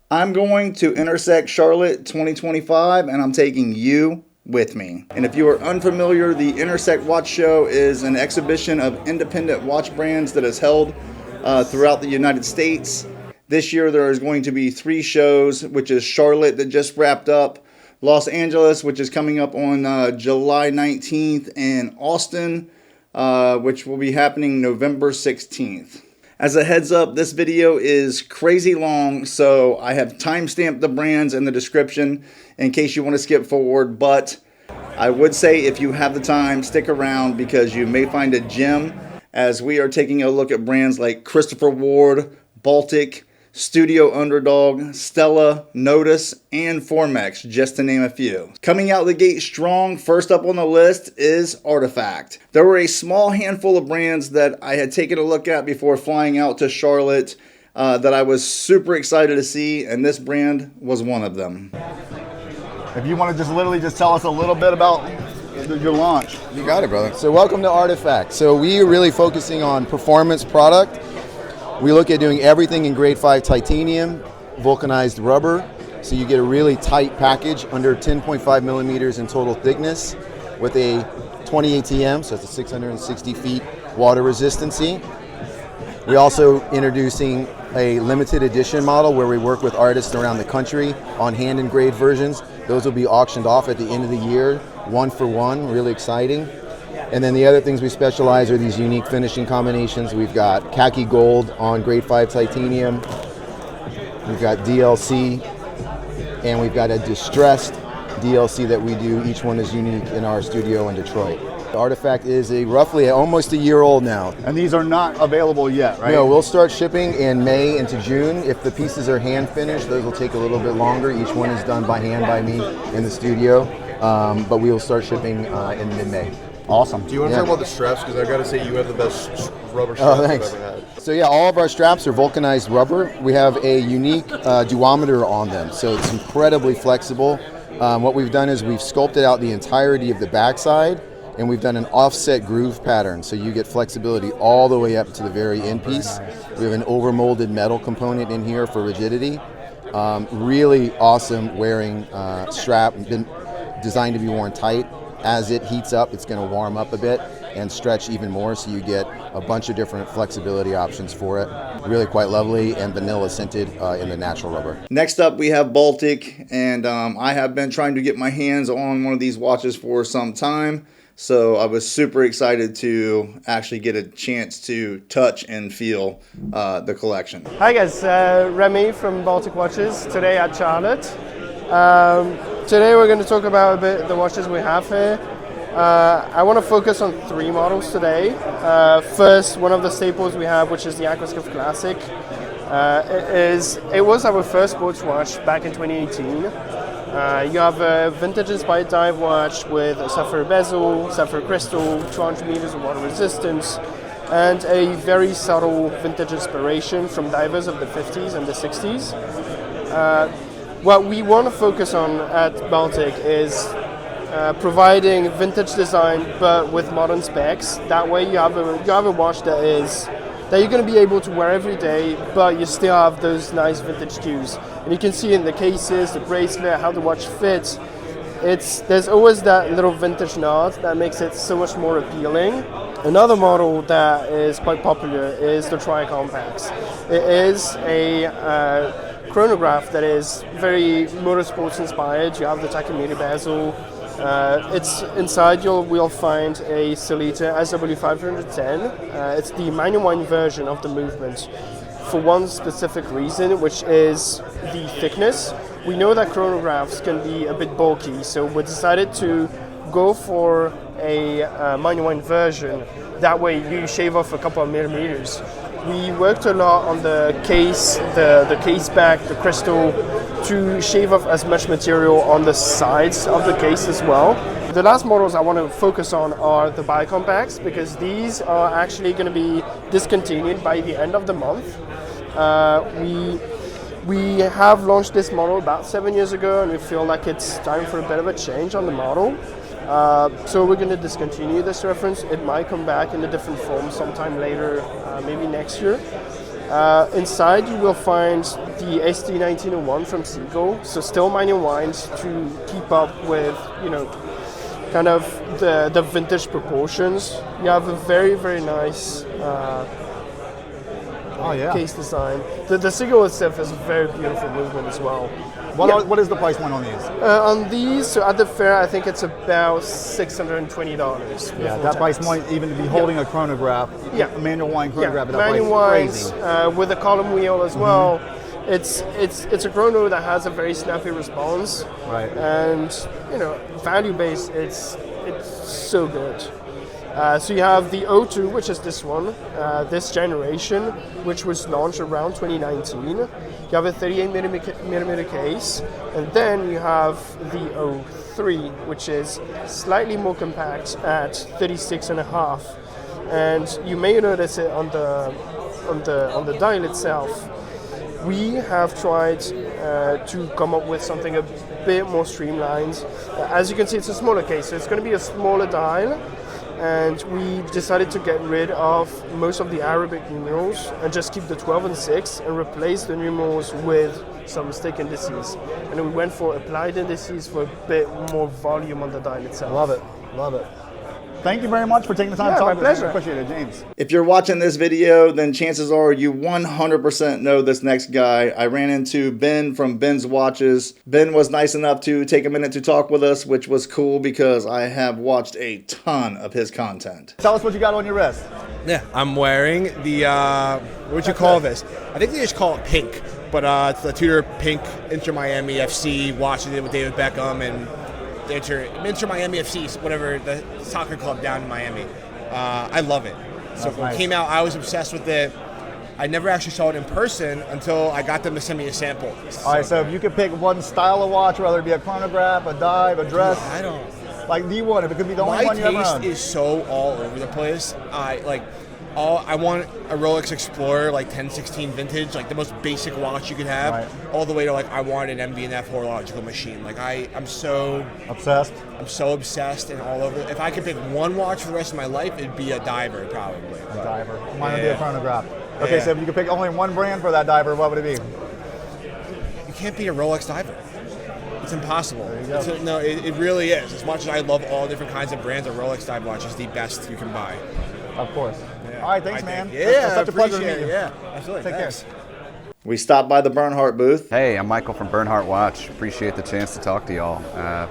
I'm going to Intersect Charlotte 2025, and I'm taking you with me. And if you are unfamiliar, the Intercept Watch Show is an exhibition of independent watch brands that is held throughout the United States. This year there is going to be 3 shows, which is Charlotte that just wrapped up, Los Angeles, which is coming up on July 19th, and Austin, which will be happening November 16th. As a heads up, this video is crazy long, so I have timestamped the brands in the description in case you want to skip forward, but I would say if you have the time, stick around because you may find a gem as we are taking a look at brands like Christopher Ward, Baltic, Studio Underdog, Stella, Nodus, and Formex, just to name a few. Coming out the gate strong, first up on the list is Artefkt. There were a small handful of brands that I had taken a look at before flying out to Charlotte that I was super excited to see, and this brand was one of them. If you want to just tell us a little bit about your launch. You got it, brother. So welcome to Artefkt. So we are really focusing on performance product. We look at doing everything in grade 5 titanium, vulcanized rubber, so you get a really tight package under 10.5 millimeters in total thickness with a 20 ATM, so it's a 660 feet water resistancy. We're also introducing a limited edition model where we work with artists around the country on hand engraved versions. Those will be auctioned off at the end of the year, 1 for 1, really exciting. And then the other things we specialize are these unique finishing combinations. We've got khaki gold on grade 5 titanium. We've got DLC, and we've got a distressed DLC that we do. Each one is unique in our studio in Detroit. The Artefkt is roughly almost a year old now. And these are not available yet, right? No, we'll start shipping in May into June. If the pieces are hand finished, those will take a little bit longer. Each one is done by hand by me in the studio, but we will start shipping in mid-May. Awesome. Do you want to talk about the straps? Because I got to say you have the best rubber straps I've ever had. So yeah, all of our straps are vulcanized rubber. We have a unique duometer on them, so it's incredibly flexible. What we've done is we've sculpted out the entirety of the backside, and we've done an offset groove pattern, so you get flexibility all the way up to the very end piece. We have an overmolded metal component in here for rigidity. Really awesome wearing strap, been designed to be worn tight. As it heats up, it's going to warm up a bit and stretch even more, so you get a bunch of different flexibility options for it. Really quite lovely and vanilla scented in the natural rubber. Next up, we have Baltic, and I have been trying to get my hands on one of these watches for some time, so I was super excited to actually get a chance to touch and feel the collection. Hi guys, Remy from Baltic Watches, today at Charlotte. Today we're going to talk about a bit the watches we have here. I want to focus on 3 models today. First, one of the staples we have, which is the Aquascuff Classic. It was our first sports watch back in 2018. You have a vintage-inspired dive watch with a sapphire bezel, sapphire crystal, 200 meters of water resistance, and a very subtle vintage inspiration from divers of the 50s and the 60s. What we want to focus on at Baltic is providing vintage design but with modern specs. That way you have a watch that you're going to be able to wear every day, but you still have those nice vintage cues. And you can see in the cases, the bracelet, how the watch fits. There's always that little vintage nod that makes it so much more appealing. Another model that is quite popular is the Tri-Compax. It is a chronograph that is very motorsports inspired. You have the tachymeter bezel. It's inside we'll find a Sellita SW510. It's the manual version of the movement for one specific reason, which is the thickness. We know that chronographs can be a bit bulky, so we decided to go for a manual version. That way you shave off a couple of millimeters. We worked a lot on the case, the case back, the crystal, to shave off as much material on the sides of the case as well. The last models I want to focus on are the bicompacts, because these are actually going to be discontinued by the end of the month. We have launched this model about 7 years ago, and we feel like it's time for a bit of a change on the model. So we're going to discontinue this reference. It might come back in a different form sometime later, maybe next year. Inside you will find the ST1901 from Seagull, so still manual winds to keep up with, kind of the vintage proportions. You have a very, very nice case design. The Seagull itself is a very beautiful movement as well. What is the price point on these? On these, so at the fair, I think it's about $620. Yeah, that price point, even to be holding a chronograph, a manual wind chronograph, that manual price is winds crazy. with a column wheel as well. It's a chrono that has a very snappy response, right? And value based, it's so good. So you have the O2, which is this one, this generation, which was launched around 2019. You have a 38 millimeter case, and then you have the O3, which is slightly more compact at 36.5. And you may notice it on the dial itself. We have tried to come up with something a bit more streamlined. As you can see, it's a smaller case, so it's going to be a smaller dial. And we decided to get rid of most of the Arabic numerals and just keep the 12 and 6 and replace the numerals with some stick indices. And we went for applied indices for a bit more volume on the dial itself. Love it, love it. Thank you very much for taking the time to talk my with pleasure. us. Appreciate it, James. If you're watching this video, then chances are you 100% know this next guy. I ran into Ben from Ben's Watches. Ben was nice enough to take a minute to talk with us, which was cool because I have watched a ton of his content. Tell us what you got on your wrist. Yeah, I'm wearing the, what would you call this? I think they just call it pink, but it's the Tudor pink Inter Miami FC watch they did with David Beckham and the Inter Miami FC, whatever, the soccer club down in Miami. I love it. So when it came out, I was obsessed with it. I never actually saw it in person until I got them to send me a sample. All right, so if you could pick one style of watch, whether it be a chronograph, a dive, a dress. I don't. Like, do you want it? It could be the only one you ever My own. taste is so all over the place. I want a Rolex Explorer, like 1016 vintage, like the most basic watch you could have, right, all the way to like I want an MB&F horological machine. Like I'm so obsessed. I'm so obsessed and all over. If I could pick one watch for the rest of my life, it'd be a diver probably. A diver. Mine would be a chronograph. Okay, so if you could pick only one brand for that diver, what would it be? You can't be a Rolex diver. It's impossible. There you go. It really is. As much as I love all different kinds of brands, a Rolex dive watch is the best you can buy. Of course. Yeah. All right, thanks, man. Yeah, It's such a pleasure to appreciate meet you. it. Yeah, absolutely. Take Thanks. care. We stopped by the Bernhardt booth. Hey, I'm Michael from Bernhardt Watch. Appreciate the chance to talk to y'all.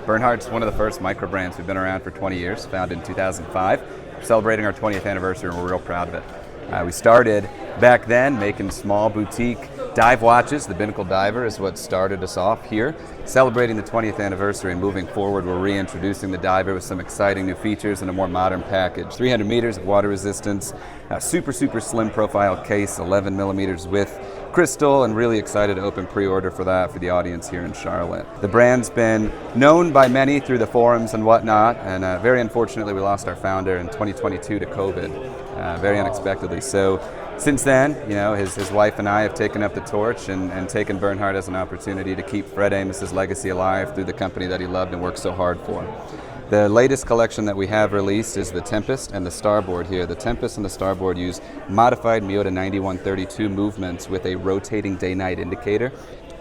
Bernhardt's one of the first microbrands. We've been around for 20 years, founded in 2005. We're celebrating our 20th anniversary and we're real proud of it. We started back then making small boutique dive watches. The Binnacle Diver is what started us off here. Celebrating the 20th anniversary and moving forward, we're reintroducing the Diver with some exciting new features and a more modern package. 300 meters of water resistance, a super slim profile case, 11 millimeters width, crystal, and really excited to open pre-order for that for the audience here in Charlotte. The brand's been known by many through the forums and whatnot, and very unfortunately we lost our founder in 2022 to COVID, very unexpectedly. So since then, his wife and I have taken up the torch and taken Bernhardt as an opportunity to keep Fred Amos's legacy alive through the company that he loved and worked so hard for. The latest collection that we have released is the Tempest and the Starboard here. The Tempest and the Starboard use modified Miyota 9132 movements with a rotating day-night indicator.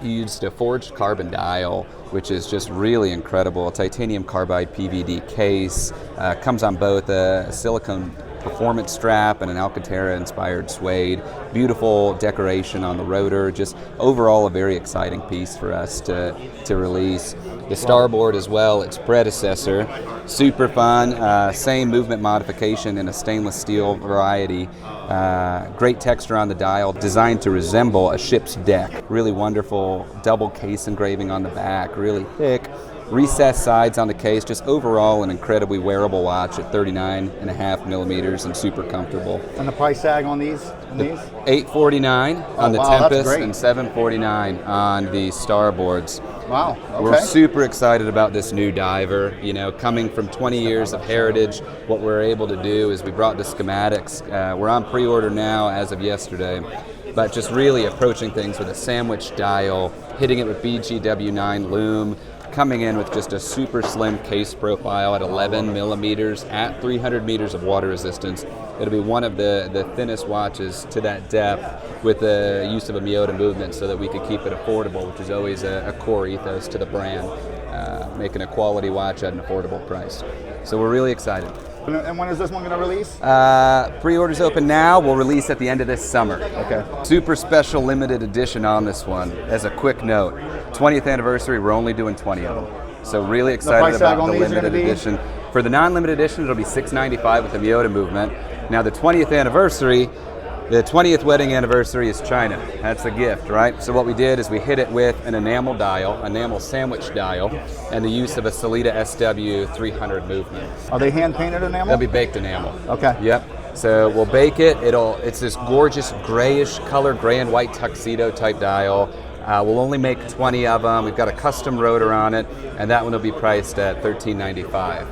You used a forged carbon dial, which is just really incredible. A titanium carbide PVD case, comes on both a silicone performance strap and an Alcantara-inspired suede. Beautiful decoration on the rotor. Just overall a very exciting piece for us to release. The Starboard as well, its predecessor, super fun. Same movement modification in a stainless steel variety. Great texture on the dial, designed to resemble a ship's deck. Really wonderful double case engraving on the back, really thick. Recessed sides on the case, just overall an incredibly wearable watch at 39.5 millimeters and super comfortable. And the price tag on these? $849 on the Tempest and $749 on the Starboards. Wow, okay. We're super excited about this new diver. Coming from 20 years of heritage, what we're able to do is we brought the schematics. We're on pre-order now as of yesterday, but just really approaching things with a sandwich dial, hitting it with BGW9 loom, coming in with just a super slim case profile at 11 millimeters at 300 meters of water resistance. It'll be one of the thinnest watches to that depth with the use of a Miyota movement so that we could keep it affordable, which is always a core ethos to the brand, making a quality watch at an affordable price. So we're really excited. And when is this one going to release? Pre-orders open now. We'll release at the end of this summer. Okay. Super special limited edition on this one. As a quick note, 20th anniversary, we're only doing 20 of them. So really excited about the limited edition. For the non-limited edition, it'll be $695 with the Miyota movement. Now the 20th anniversary, the 20th wedding anniversary is China. That's a gift, right? So what we did is we hit it with an enamel dial, enamel sandwich dial, and the use of a Sellita SW 300 movement. Are they hand painted enamel? They'll be baked enamel. Okay. Yep. So we'll bake it. It's this gorgeous grayish color, gray and white tuxedo type dial. We'll only make 20 of them. We've got a custom rotor on it, and that one will be priced at $13.95.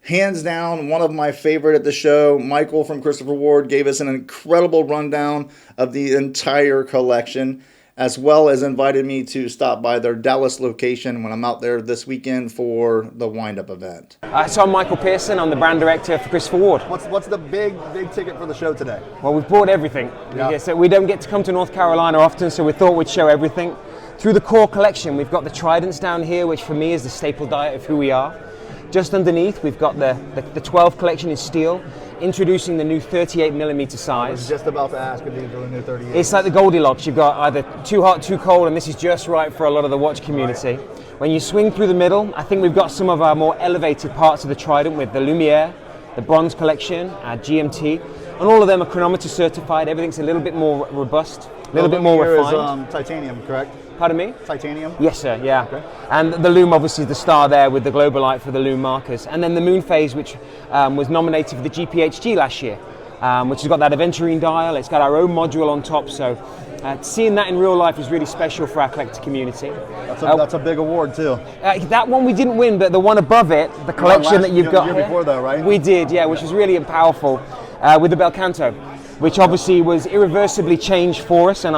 Hands down, one of my favorite at the show. Michael from Christopher Ward gave us an incredible rundown of the entire collection, as well as invited me to stop by their Dallas location when I'm out there this weekend for the wind-up event. So I'm Michael Pearson. I'm the brand director for Christopher Ward. What's the big ticket for the show today? Well, we've brought everything. Yeah. So we don't get to come to North Carolina often, so we thought we'd show everything. Through the core collection, we've got the Tridents down here, which for me is the staple diet of who we are. Just underneath, we've got the 12 collection in steel, introducing the new 38mm size. I was just about to ask if these are the new 38. It's like the Goldilocks. You've got either too hot, too cold, and this is just right for a lot of the watch community. Right. When you swing through the middle, I think we've got some of our more elevated parts of the Trident with the Lumiere, the Bronze collection, GMT, and all of them are chronometer certified. Everything's a little bit more robust, a little bit more refined. Is titanium, correct? Pardon me? Titanium? Yes, sir, yeah. Okay. And the Lume, obviously, is the star there with the Globalite for the Lume markers. And then the Moon Phase, which was nominated for the GPHG last year, which has got that aventurine dial. It's got our own module on top. So seeing that in real life is really special for our collector community. That's a big award, too. That one we didn't win, but the one above it, the collection that you've got here. Year before, though, right? We did, yeah, which was really powerful with the Bel Canto, which obviously was irreversibly changed for us. And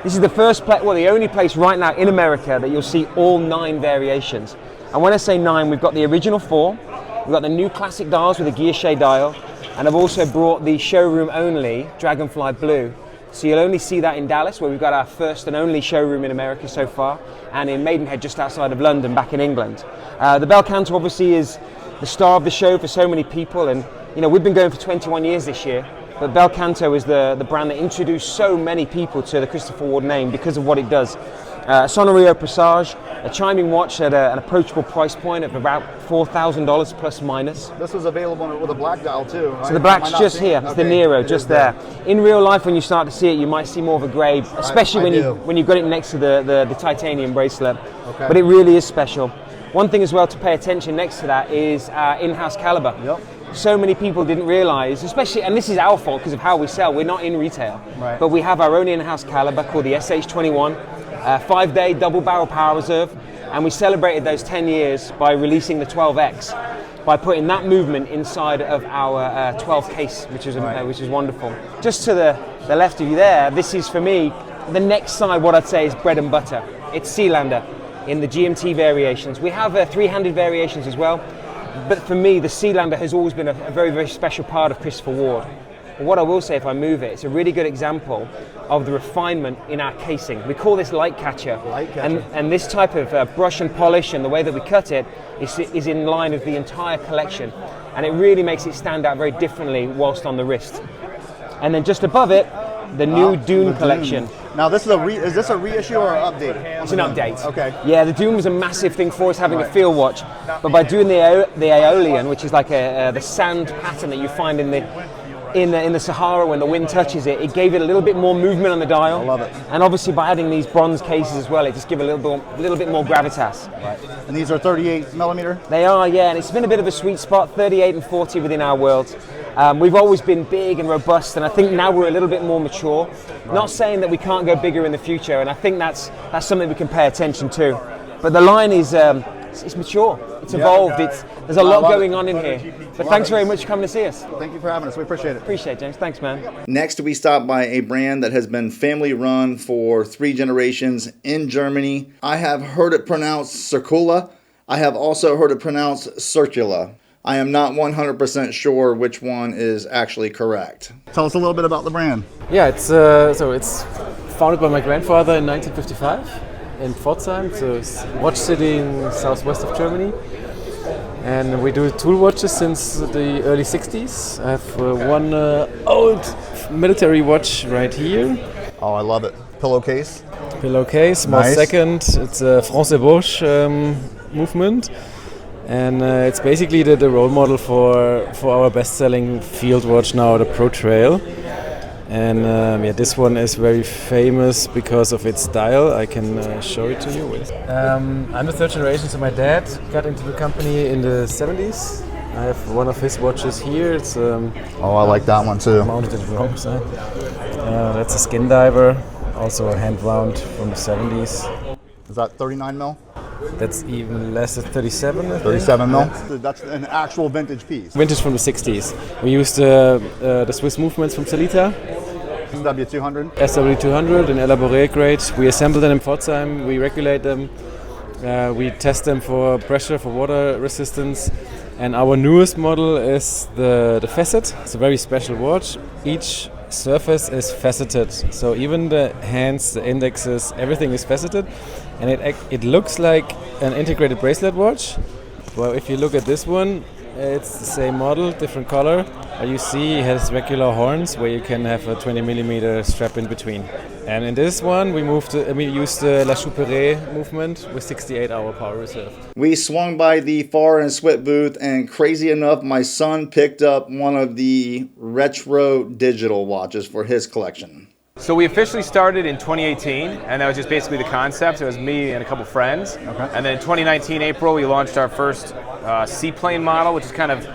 this is the the only place right now in America that you'll see all 9 variations. And when I say 9, we've got the original 4, we've got the new classic dials with a Guilloche dial, and I've also brought the showroom only Dragonfly Blue. So you'll only see that in Dallas, where we've got our first and only showroom in America so far, and in Maidenhead just outside of London, back in England. The Bel Canto obviously is the star of the show for so many people, and we've been going for 21 years this year. But Bel Canto is the brand that introduced so many people to the Christopher Ward name because of what it does. Sonorio Presage, a chiming watch at an approachable price point of about $4,000 plus minus. This was available with a black dial too, right? So the black's just here, it's the Nero, just there. In real life, when you start to see it, you might see more of a grey, especially when you've got it next to the titanium bracelet. Okay. But it really is special. One thing as well to pay attention next to that is our in-house caliber. Yep. So many people didn't realize, especially, and this is our fault because of how we sell, we're not in retail, right. But we have our own in-house caliber called the SH21, 5-day double barrel power reserve, and we celebrated those 10 years by releasing the 12X, by putting that movement inside of our 12 case, which is wonderful. Just to the left of you there, this is for me, the next side, what I'd say is bread and butter. It's Sealander in the GMT variations. We have 300 variations as well. But for me, the Sealander has always been a very, very special part of Christopher Ward. But what I will say, if I move it, it's a really good example of the refinement in our casing. We call this light catcher. And this type of brush and polish and the way that we cut it is in line with the entire collection. And it really makes it stand out very differently whilst on the wrist. And then just above it, the new Dune collection. Now this is this a reissue or an update? It's an update. Okay. Yeah, the Dune was a massive thing for us, having a field watch, but by doing the Aeolian, which is like the sand pattern that you find in the Sahara when the wind touches it, it gave it a little bit more movement on the dial. I love it. And obviously by adding these bronze cases as well, it just gives a little bit more gravitas. Right. And these are 38mm? They are, yeah, and it's been a bit of a sweet spot, 38 and 40 within our world. We've always been big and robust, and I think now we're a little bit more mature. Right. Not saying that we can't go bigger in the future, and I think that's something we can pay attention to. But the line is it's mature, it's evolved, there's a lot going on in here. But thanks very much for coming to see us. Thank you for having us, we appreciate it. Appreciate it, James. Thanks, man. Next, we stopped by a brand that has been family run for 3 generations in Germany. I have heard it pronounced Circula. I have also heard it pronounced Circula. I am not 100% sure which one is actually correct. Tell us a little bit about the brand. Yeah, it's founded by my grandfather in 1955 in Pforzheim, so it's a watch city in southwest of Germany. And we do tool watches since the early 60s. I have one old military watch right here. Oh, I love it. Pillowcase. Pillowcase, more second. It's a France Bosch movement. And it's basically the role model for our best-selling field watch now, the Pro Trail. And this one is very famous because of its style. I can show it to you. I'm the third generation, so my dad got into the company in the 70s. I have one of his watches here. It's oh, I like that one too. Mounted at the wrong side. That's a skin diver, also hand wound from the 70s. Is that 39 mil? That's even less, at 37, I think. 37 mil? That's an actual vintage piece. Vintage from the 60s. We used the Swiss movements from Celita. SW200? SW200 in elaborate grade. We assemble them in Pforzheim, we regulate them, we test them for pressure, for water resistance. And our newest model is the Facet. It's a very special watch. Each surface is faceted, so even the hands, the indexes, everything is faceted, and it looks like an integrated bracelet watch. Well, if you look at this one, it's the same model, different color. You see it has regular horns where you can have a 20mm strap in between. And in this one, we used the La Chouperet movement with 68-hour power reserve. We swung by the Farr and Swit booth, and crazy enough, my son picked up one of the retro digital watches for his collection. So we officially started in 2018, and that was just basically the concept. It was me and a couple friends. Okay. And then in 2019 April, we launched our first seaplane model, which is kind of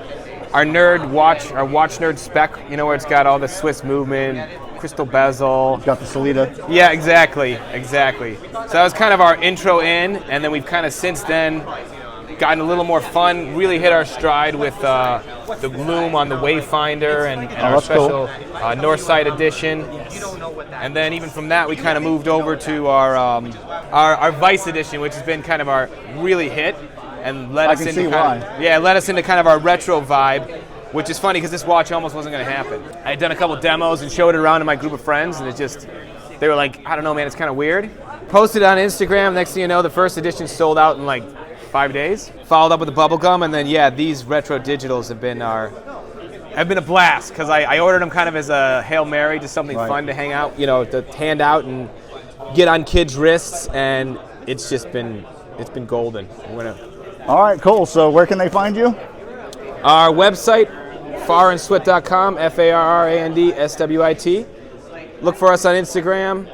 our watch nerd spec, you know, where it's got all the Swiss movement, crystal bezel. Got the Celita. Yeah, exactly. So that was kind of our intro in, and then we've kind of since then gotten a little more fun, really hit our stride with the loom on the Wayfinder and our special North Side edition. And then even from that, we kind of moved over to our Vice edition, which has been kind of our really hit, and led us into kind of our retro vibe, which is funny because this watch almost wasn't going to happen. I had done a couple demos and showed it around to my group of friends, and they were like, I don't know, man, it's kind of weird. Posted it on Instagram. Next thing you know, the first edition sold out in like 5 days. Followed up with the bubblegum, and then these retro digitals have been a blast because I ordered them kind of as a Hail Mary, just something fun to hang out, to hand out and get on kids' wrists, and it's been golden. All right, cool. So where can they find you? Our website, farrandswit.com, FARRANDSWIT. Look for us on Instagram,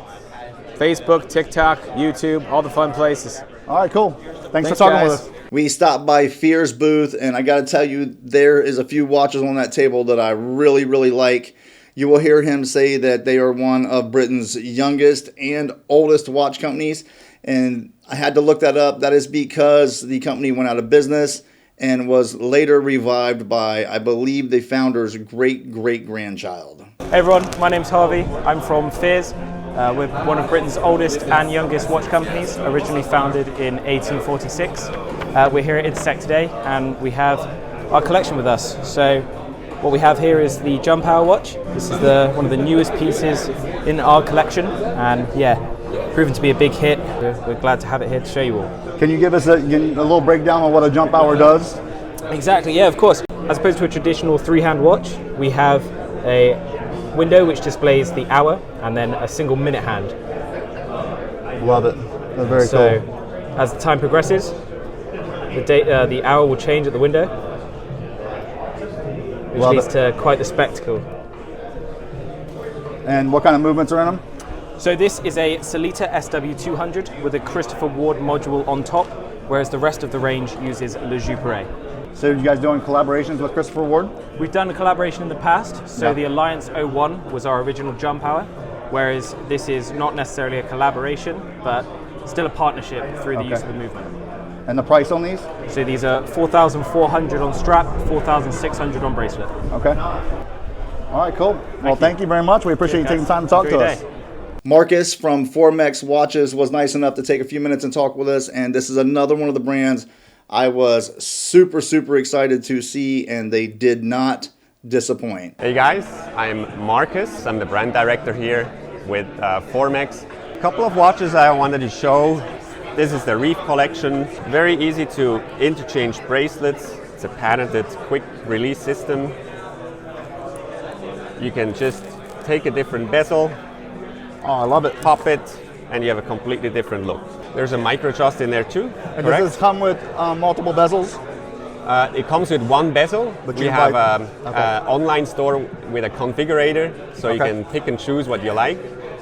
Facebook, TikTok, YouTube, all the fun places. All right, cool. Thanks for talking guys. with us. We stopped by Fear's booth, and I got to tell you, there is a few watches on that table that I really, really like. You will hear him say that they are one of Britain's youngest and oldest watch companies, and I had to look that up. That is because the company went out of business and was later revived by, I believe, the founder's great-great-grandchild. Hey everyone, my name's Harvey. I'm from Fears. We're one of Britain's oldest and youngest watch companies, originally founded in 1846. We're here at INTERSECT today, and we have our collection with us. So what we have here is the Jump Hour watch. This is one of the newest pieces in our collection, and proven to be a big hit. We're glad to have it here to show you all. Can you give us a little breakdown on what a Jump Hour does? Exactly, yeah, of course. As opposed to a traditional three-hand watch, we have a window which displays the hour and then a single minute hand. Love it. That's very so, cool. As the time progresses, the hour will change at the window, which leads to quite the spectacle. And what kind of movements are in them? So this is a Celita SW200 with a Christopher Ward module on top, whereas the rest of the range uses Le Jouperet. So you guys doing collaborations with Christopher Ward? We've done a collaboration in the past. So the Alliance 01 was our original Jump Hour, whereas this is not necessarily a collaboration, but still a partnership through the use of the movement. And the price on these? So these are 4,400 on strap, 4,600 on bracelet. Okay. All right, cool. Well, thank you very much. We appreciate you taking time to talk to us. Marcus from Formex Watches was nice enough to take a few minutes and talk with us, and this is another one of the brands I was super, super excited to see, and they did not disappoint. Hey guys, I'm Marcus. I'm the brand director here with Formex. A couple of watches I wanted to show. This is the Reef collection. Very easy to interchange bracelets. It's a patented quick release system. You can just take a different bezel. Oh, I love it. Pop it, and you have a completely different look. There's a micro adjust in there too. And does this come with multiple bezels? It comes with one bezel. But we have an online store with a configurator, so you can pick and choose what you like.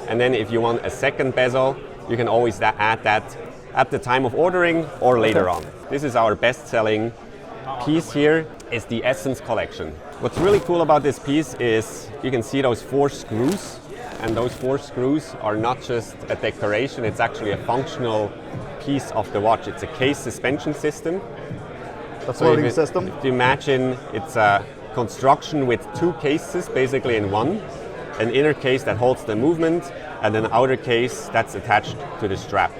And then if you want a second bezel, you can always add that at the time of ordering or later on. This is our best-selling piece here, is the Essence collection. What's really cool about this piece is you can see those 4 screws, and those 4 screws are not just a decoration, it's actually a functional piece of the watch. It's a case suspension system. The floating system? If you imagine, it's a construction with 2 cases basically in one. An inner case that holds the movement and an outer case that's attached to the strap.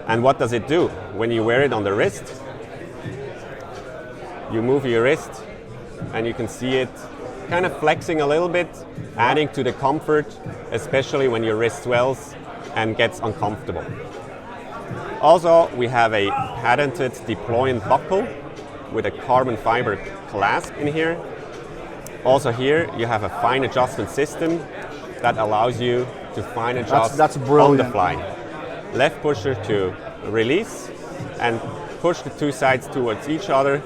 And what does it do? When you wear it on the wrist, you move your wrist and you can see it kind of flexing a little bit, adding to the comfort, especially when your wrist swells and gets uncomfortable. Also, we have a patented deployant buckle with a carbon fiber clasp in here. Also here, you have a fine adjustment system that allows you to fine adjust that's on the fly. Left pusher to release and push the 2 sides towards each other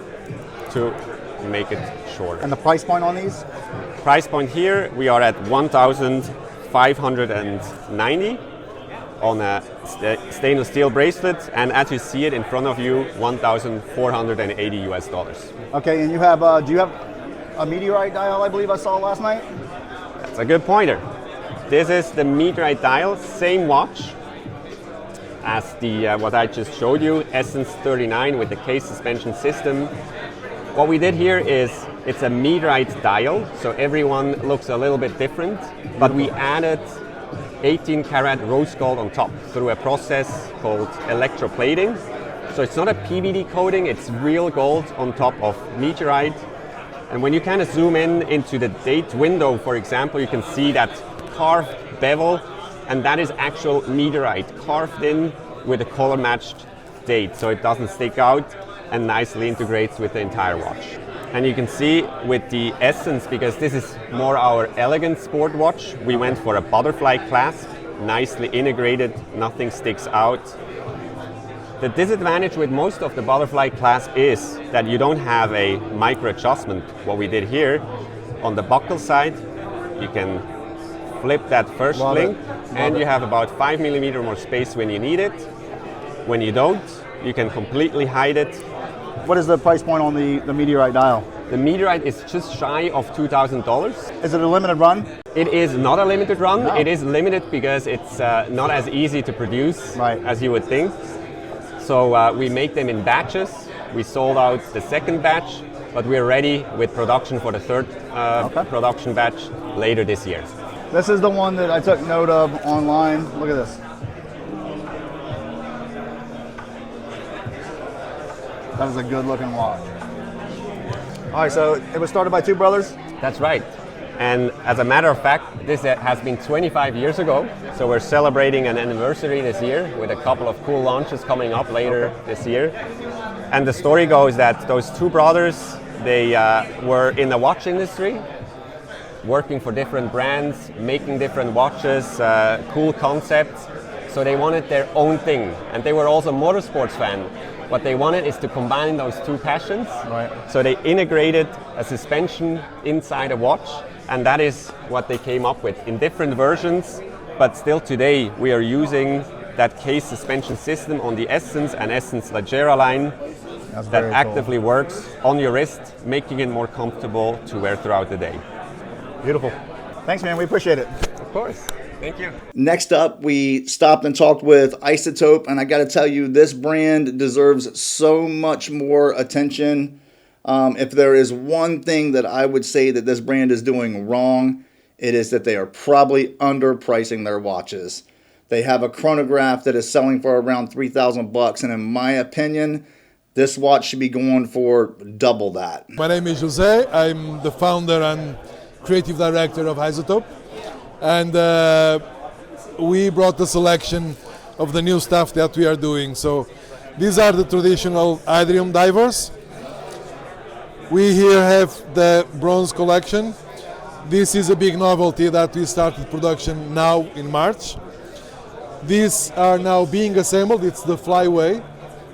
to make it shorter. And the price point on these? Price point here, we are at 1,590 on a stainless steel bracelet, and as you see it in front of you, $1,480 US. Okay, and you have, do you have a meteorite dial I believe I saw last night? That's a good pointer. This is the meteorite dial, same watch as the what I just showed you, Essence 39 with the case suspension system. What we did here is it's a meteorite dial, so everyone looks a little bit different, but we added 18 karat rose gold on top through a process called electroplating. So it's not a PVD coating, it's real gold on top of meteorite. And when you kind of zoom in into the date window, for example, you can see that carved bevel, and that is actual meteorite carved in with a color matched date, so it doesn't stick out and nicely integrates with the entire watch. And you can see with the Essence, because this is more our elegant sport watch, we went for a butterfly clasp, nicely integrated, nothing sticks out. The disadvantage with most of the butterfly clasp is that you don't have a micro adjustment. What we did here on the buckle side, you can flip that first link and you have about 5 millimeter more space when you need it. When you don't, you can completely hide it. What is the price point on the meteorite dial? The meteorite is just shy of $2,000. Is it a limited run? It is not a limited run. No. It is limited because it's not as easy to produce as you would think. So we make them in batches. We sold out the second batch, but we're ready with production for the third production batch later this year. This is the one that I took note of online. Look at this. That is a good looking watch. All right, so it was started by 2 brothers? That's right. And as a matter of fact, this has been 25 years ago. So we're celebrating an anniversary this year with a couple of cool launches coming up later this year. And the story goes that those 2 brothers, they were in the watch industry, working for different brands, making different watches, cool concepts. So they wanted their own thing. And they were also motorsports fans. What they wanted is to combine those 2 passions. So they integrated a suspension inside a watch, and that is what they came up with in different versions. But still today we are using that case suspension system on the Essence and Essence Leggera line that actively works on your wrist, making it more comfortable to wear throughout the day. Beautiful. Thanks, man. We appreciate it. Of course. Thank you. Next up, we stopped and talked with Isotope, and I got to tell you, this brand deserves so much more attention. If there is one thing that I would say that this brand is doing wrong, it is that they are probably underpricing their watches. They have a chronograph that is selling for around $3,000, and in my opinion, this watch should be going for double that. My name is Jose. I'm the founder and creative director of Isotope. And we brought the selection of the new stuff that we are doing. So these are the traditional Idrium divers. We here have the bronze collection. This is a big novelty that we started production now in March. These are now being assembled. It's the flyway,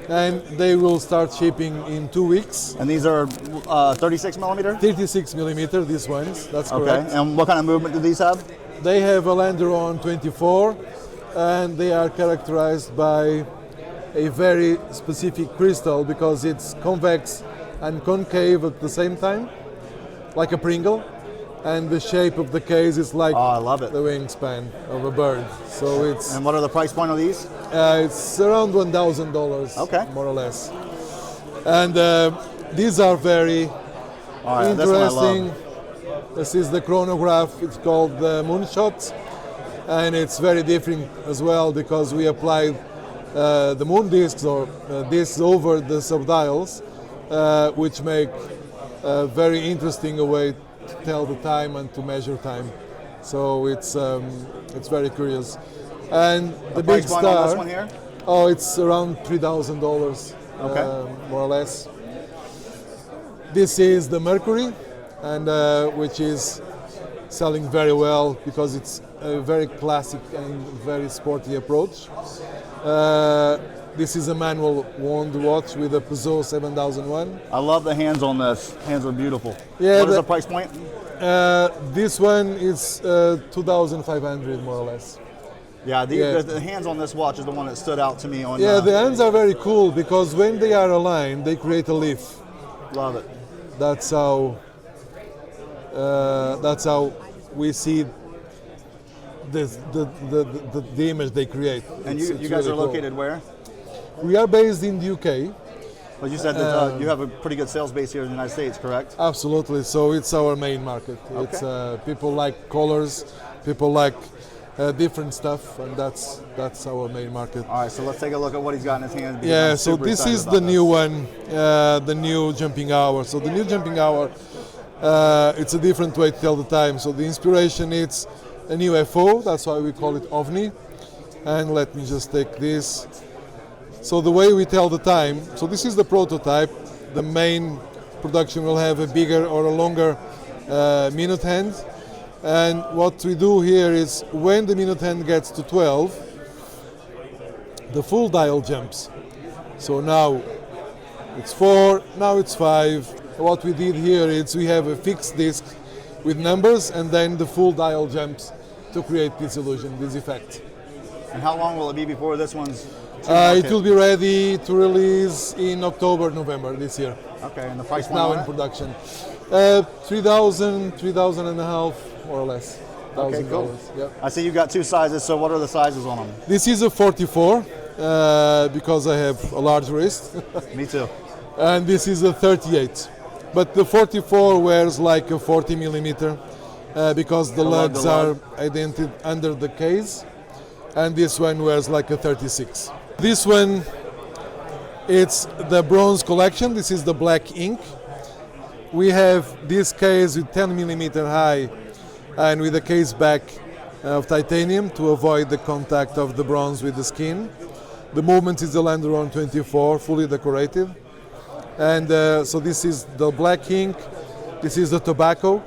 and they will start shipping in 2 weeks. And these are 36 millimeter? 36 millimeter, these ones, that's correct. Okay, and what kind of movement do these have? They have a Landeron 24, and they are characterized by a very specific crystal because it's convex and concave at the same time, like a Pringle. And the shape of the case is like I love it. The wingspan of a bird. So it's. And what are the price point of these? It's around $1,000. Okay. More or less. And these are very interesting. This is the chronograph. It's called the Moonshot, and it's very different as well because we applied the moon discs or discs over the subdials, which make a very interesting way to tell the time and to measure time. So it's very curious. And the big price point star. on this one here? Oh, it's around $3,000. Okay. More or less. This is the Mercury, and which is selling very well because it's a very classic and very sporty approach. This is a manual wound watch with a Peugeot 7001. I love the hands on this. Hands are beautiful. Yeah, what is the price point? This one is 2,500 more or less. Yeah, the hands on this watch is the one that stood out to me. On the hands are very cool because when they are aligned, they create a leaf. Love it. That's how we see the image they create. And it's you guys really are located cool. where? We are based in the UK. But you said that you have a pretty good sales base here in the United States, correct? Absolutely. So it's our main market. Okay. It's people like colors, people like different stuff, and that's our main market. All right, so let's take a look at what he's got in his hands. Yeah, so this is the new one, the new jumping hour. So the new jumping hour, it's a different way to tell the time. So the inspiration is a new UFO, that's why we call it OVNI. And let me just take this. So the way we tell the time, so this is the prototype. The main production will have a bigger or a longer minute hand. And what we do here is when the minute hand gets to 12, the full dial jumps. So now it's 4, now it's 5. What we did here is we have a fixed disc with numbers and then the full dial jumps to create this illusion, this effect. And how long will it be before this one's? It will be ready to release in October, November this year. Okay, and the price it's now in production. 3,000 and a half, more or less. Okay, cool. Yep. I see you got two sizes, so what are the sizes on them? This is a 44 because I have a large wrist. Me too. And this is a 38. But the 44 wears like a 40 millimeter because the lugs are indented under the case. And this one wears like a 36. This one, it's the bronze collection. This is the black ink. We have this case with 10 millimeter high and with a case back of titanium to avoid the contact of the bronze with the skin. The movement is the Landeron 24, fully decorative. And so this is the black ink. This is the tobacco.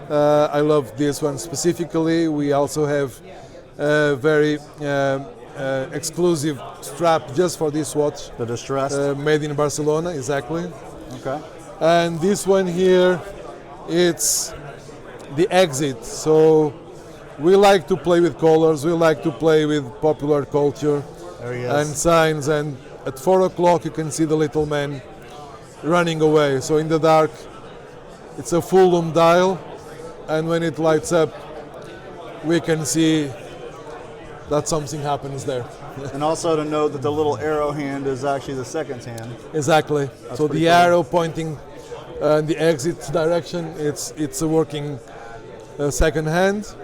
I love this one specifically. We also have a very exclusive strap just for this watch. The distressed. Made in Barcelona, exactly. Okay. And this one here, it's the exit. So we like to play with colors. We like to play with popular culture and signs. And at 4 o'clock, you can see the little man running away. So in the dark, it's a full lume dial. And when it lights up, we can see that something happens there. And also to note that the little arrow hand is actually the second hand. Exactly. That's so the cool. arrow pointing in the exit direction, it's a working second hand.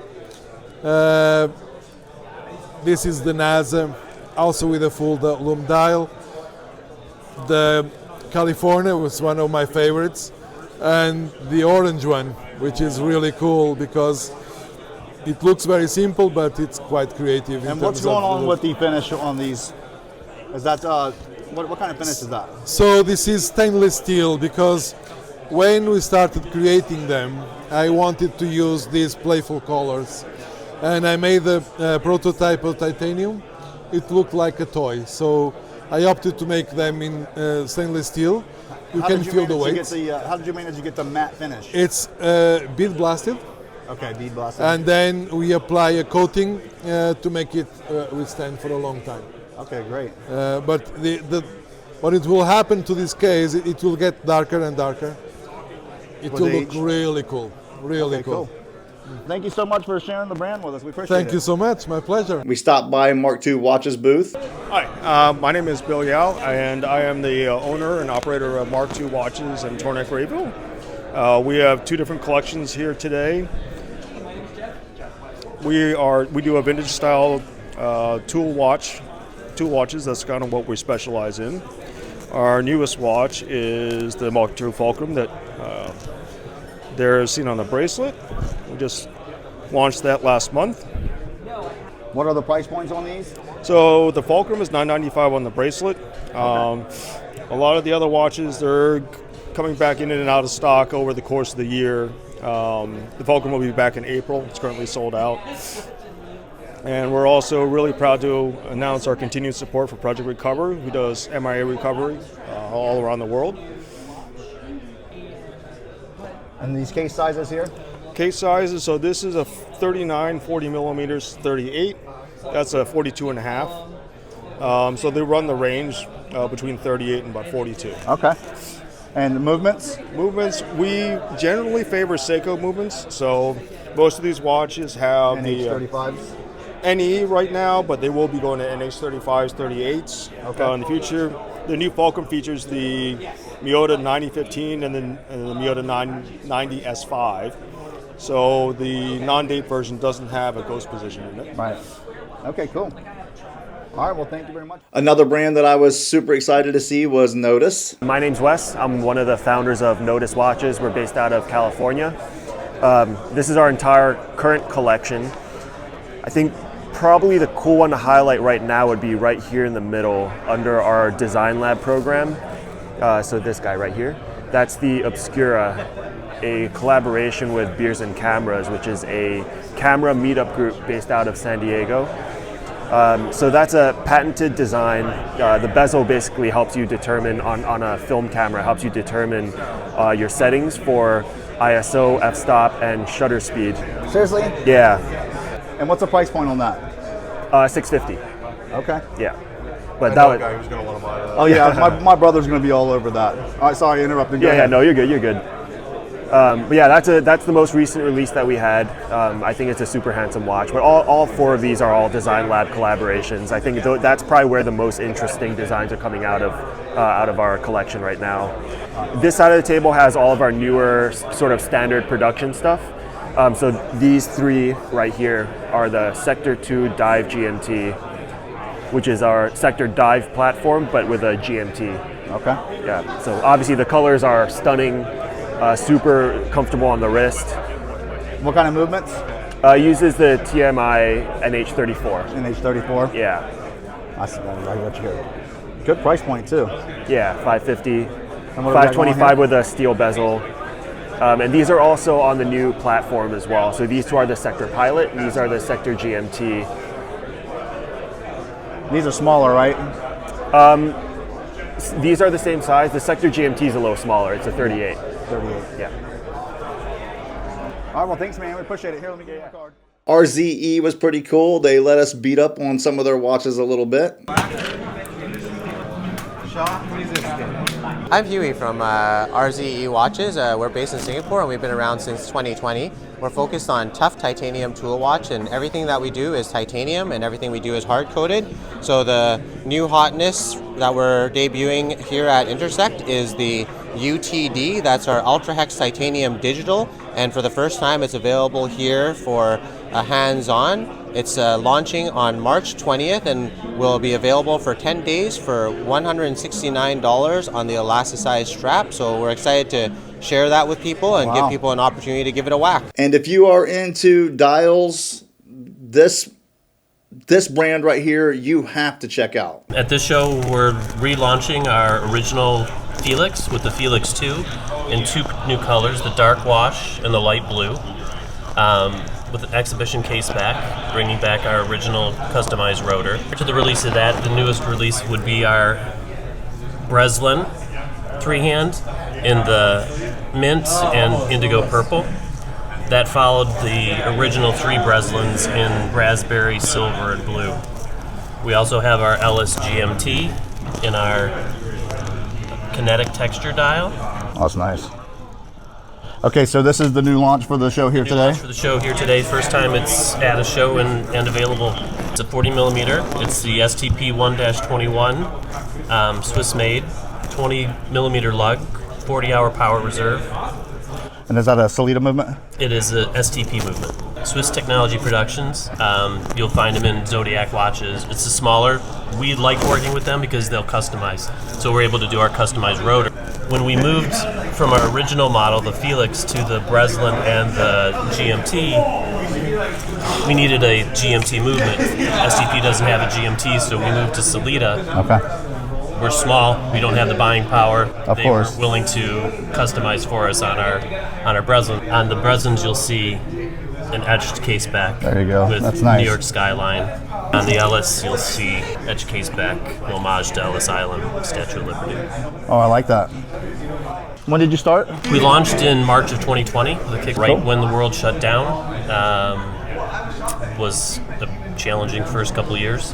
This is the NASA, also with a full lume dial. The California was one of my favorites, and the orange one, which is really cool because it looks very simple, but it's quite creative. And what's going on with the finish on these? Is that what kind of finish is that? So this is stainless steel because when we started creating them, I wanted to use these playful colors, and I made a prototype of titanium. It looked like a toy, so I opted to make them in stainless steel. You can feel the weight. How did you manage to get the matte finish? It's bead blasted. Okay, bead blasted. And then we apply a coating to make it withstand for a long time. Okay, great. But what it will happen to this case, it will get darker and darker. It will look really cool, really cool. Thank you so much for sharing the brand with us. We appreciate it. Thank you so much. My pleasure. We stopped by Mark II Watches booth. Hi, my name is Bill Yao, and I am the owner and operator of Mark II Watches in Torneck Rayville. We have two different collections here today. We do a vintage style tool watches. That's kind of what we specialize in. Our newest watch is the Mark II Fulcrum that they're seen on the bracelet. We just launched that last month. What are the price points on these? So the Fulcrum is $9.95 on the bracelet. A lot of the other watches, they're coming back in and out of stock over the course of the year. The Fulcrum will be back in April. It's currently sold out. And we're also really proud to announce our continued support for Project Recover, who does MIA recovery all around the world. And these case sizes here? Case sizes, so this is a 39, 40 millimeters, 38. That's a 42 and a half. So they run the range between 38 and about 42. Okay. And the movements? Movements, we generally favor Seiko movements. So most of these watches have NH35s? NE right now, but they will be going to NH35s, 38s in the future. The new Fulcrum features the Miyota 9015 and the Miyota 990 S5. So the non-date version doesn't have a ghost position in it. Right. Okay, cool. All right, well, thank you very much. Another brand that I was super excited to see was Nodus. My name's Wes. I'm one of the founders of Nodus Watches. We're based out of California. This is our entire current collection. I think probably the cool one to highlight right now would be right here in the middle under our Design Lab program. So this guy right here, that's the Obscura, a collaboration with Beers and Cameras, which is a camera meetup group based out of San Diego. So that's a patented design. The bezel basically helps you determine, on a film camera, helps you determine your settings for ISO, f-stop, and shutter speed. Seriously? Yeah. And what's the price point on that? $650. Okay. Yeah. But that was. Guy who's going to want to buy that. Oh yeah, my brother's going to be all over that. All right, sorry, I interrupted. Yeah, no, you're good. You're good. But yeah, that's the most recent release that we had. I think it's a super handsome watch. But all four of these are all Design Lab collaborations. I think that's probably where the most interesting designs are coming out of our collection right now. This side of the table has all of our newer sort of standard production stuff. So these three right here are the Sector 2 Dive GMT, which is our Sector Dive platform, but with a GMT. Okay. Yeah. So obviously the colors are stunning. Super comfortable on the wrist. What kind of movements? Uses the TMI NH34. NH34? Yeah. I got you here. Good price point too. Yeah, $550. $525 with a steel bezel. And these are also on the new platform as well. So these two are the Sector Pilot, and these are the Sector GMT. These are smaller, right? These are the same size. The Sector GMT is a little smaller. It's a 38. 38. Yeah. All right, well, thanks, man. We appreciate it. Here, let me get you my card. RZE was pretty cool. They let us beat up on some of their watches a little bit. I'm Huey from RZE Watches. We're based in Singapore and we've been around since 2020. We're focused on tough titanium tool watch, and everything that we do is titanium and everything we do is hard coated. So the new hotness that we're debuting here at INTERSECT is the UTD. That's our Ultra Hex Titanium Digital. And for the first time, it's available here for hands-on. It's launching on March 20th and will be available for 10 days for $169 on the elasticized strap. So we're excited to share that with people and give people an opportunity to give it a whack. And if you are into dials, this brand right here, you have to check out. At this show, we're relaunching our original Felix with the Felix 2 in 2 new colors, the dark wash and the light blue, with an exhibition case back, bringing back our original customized rotor. To the release of that, the newest release would be our Breslin 3-hand in the mint and indigo purple. That followed the original 3 Breslins in raspberry, silver, and blue. We also have our Ellis GMT in our kinetic texture dial. Oh, that's nice. Okay, so this is the new launch for the show here today? Launch for the show here today. First time it's at a show and available. It's a 40 millimeter. It's the STP 1-21, Swiss made, 20 millimeter lug, 40-hour power reserve. And is that a Solita movement? It is a STP movement. Swiss Technology Productions. You'll find them in Zodiac watches. It's a smaller. We like working with them because they'll customize. So we're able to do our customized rotor. When we moved from our original model, the Felix, to the Breslin and the GMT, we needed a GMT movement. STP doesn't have a GMT, so we moved to Solita. Okay. We're small. We don't have the buying power. Of course. They were willing to customize for us on our Breslin. On the Breslins, you'll see an etched case back. There you go. With That's nice. New York skyline. On the Ellis, you'll see etched case back, homage to Ellis Island, Statue of Liberty. Oh, I like that. When did you start? We launched in March of 2020, right when the world shut down. Was a challenging first couple of years,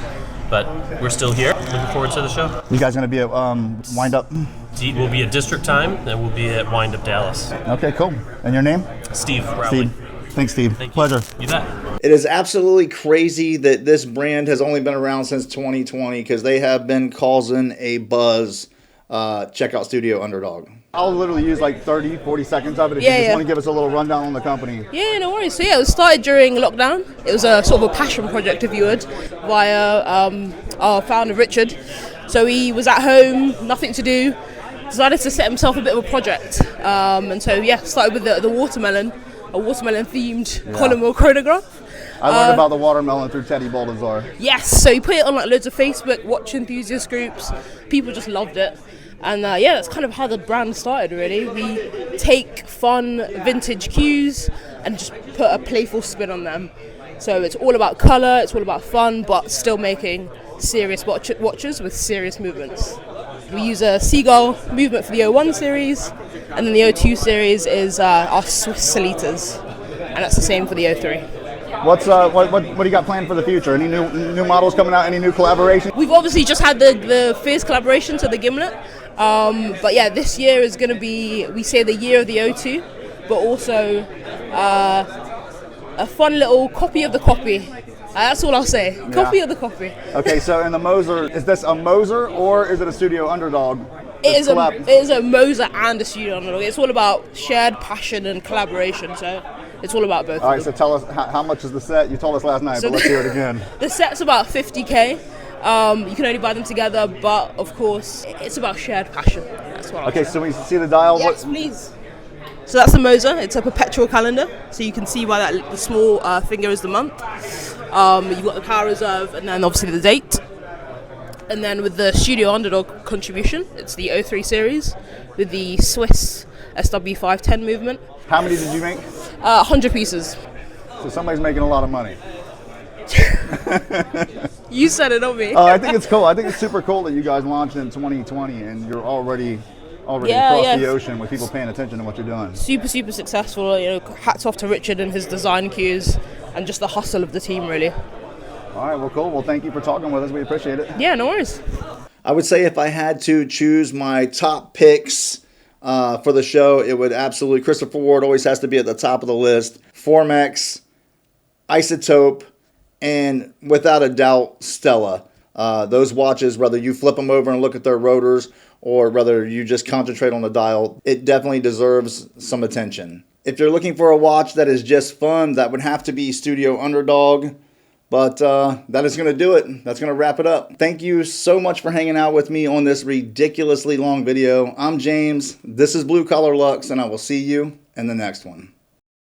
but we're still here. Looking forward to the show. You guys going to be at Wind Up? We'll be at District Time, and we'll be at Wind Up Dallas. Okay, cool. And your name? Steve Rowley. Steve. Thanks, Steve. Pleasure. You bet. It is absolutely crazy that this brand has only been around since 2020 because they have been causing a buzz. Check out Studio Underdog. I'll literally use like 30, 40 seconds of it if you just want to give us a little rundown on the company. Yeah, no worries. So yeah, it was started during lockdown. It was a sort of a passion project, if you would, via our founder Richard. So he was at home, nothing to do, decided to set himself a bit of a project. And so yeah, started with the watermelon, a watermelon themed Colin chronograph. I learned about the watermelon through Teddy Baldazar. Yes, so he put it on like loads of Facebook watch enthusiast groups. People just loved it. And yeah, that's kind of how the brand started, really. We take fun vintage cues and just put a playful spin on them. So it's all about colour, it's all about fun, but still making serious watches with serious movements. We use a seagull movement for the 01 series, and then the 02 series is our Swiss Solitas, and that's the same for the 03. What do you got planned for the future? Any new models coming out? Any new collaboration? We've obviously just had the Fierce collaboration, so the Gimlet. But yeah, this year is going to be, we say, the year of the O2, but also a fun little copy of the copy. That's all I'll say. Copy of the copy. Okay, so in the Moser, is this a Moser or is it a Studio Underdog? It is a Moser and a Studio Underdog. It's all about shared passion and collaboration, so it's all about both. All right, so tell us, how much is the set? You told us last night, but let's hear it again. The set's about $50K. You can only buy them together, but of course, it's about shared passion. That's what Okay, so we see the dial. Yes, please. So that's the Moser. It's a perpetual calendar, so you can see why the small finger is the month. You've got the power reserve, and then obviously the date. And then with the Studio Underdog contribution, it's the 03 series with the Swiss SW510 movement. How many did you make? 100 pieces. So somebody's making a lot of money. You said it, not me. I think it's cool. I think it's super cool that you guys launched in 2020 and you're already across the ocean with people paying attention to what you're doing. Super successful. You know, hats off to Richard and his design cues and just the hustle of the team, really. All right, well, cool. Well, thank you for talking with us. We appreciate it. Yeah, no worries. I would say if I had to choose my top picks for the show, it would absolutely, Christopher Ward always has to be at the top of the list. Formex, Isotope, and without a doubt, Stella. Those watches, whether you flip them over and look at their rotors or whether you just concentrate on the dial, it definitely deserves some attention. If you're looking for a watch that is just fun, that would have to be Studio Underdog. But that is going to do it. That's going to wrap it up. Thank you so much for hanging out with me on this ridiculously long video. I'm James. This is Blue Collar Luxe, and I will see you in the next one.